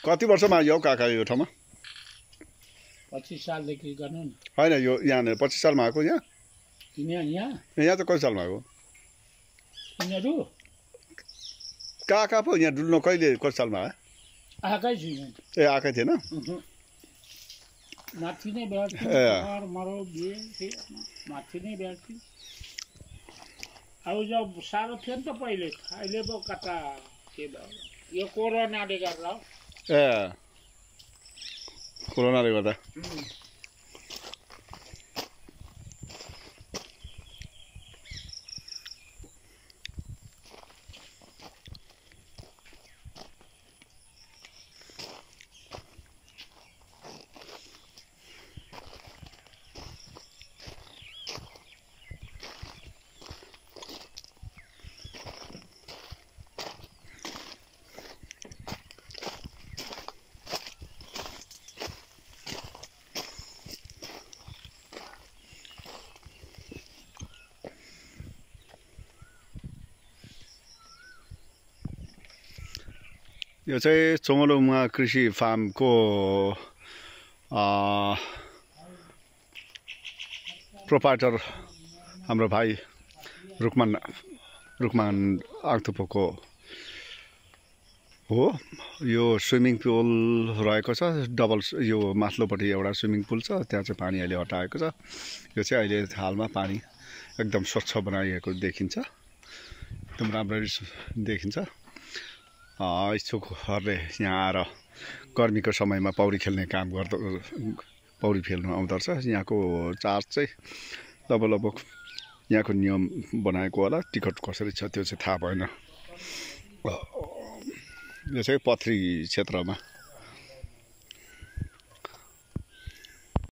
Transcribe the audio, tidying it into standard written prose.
कति वर्षमा आयो काका यो ठाउँमा 25 सालदेखि गर्नु नि होइन यो यहाँनिर 25 सालमा आएको यहाँ यहाँ यहाँ चाहिँ कति सालमा आएको यिनीहरू काका पो यहाँ डुल्नु कहिले कति सालमा आयो आएकै छैन ए आएकै थिएन माथि नै भेट्थ्यो ए। मरो बिहे माथि नै भेट्थ्यो अब जब साह्रो थियो नि त पहिले अहिले पो कता के भयो यो कोरोनाले गर्दा हो। ए कोरोनाले गर्दा यो चाहिँ चोङलोमा कृषि फार्मको प्रोपाइटर हाम्रो भाइ रुकमान आङथुपोको हो यो स्विमिङ पुल रहेको छ डबल यो माथिल्लोपट्टि एउटा स्विमिङ पुल छ त्यहाँ चाहिँ पानी अहिले हटाएको छ यो चाहिँ अहिले हालमा पानी एकदम स्वच्छ बनाइएको देखिन्छ एकदम राम्ररी देखिन्छ इच्छुकहरूले यहाँ आएर गर्मीको समयमा पौडी खेल्ने काम गर्दा पौडी खेल्नु आउँदो रहेछ यहाँको चार्ज चाहिँ लगभग यहाँको नियम बनाएको होला टिकट कसरी छ त्यो चाहिँ थाहा भएन यो चाहिँ पथरी क्षेत्रमा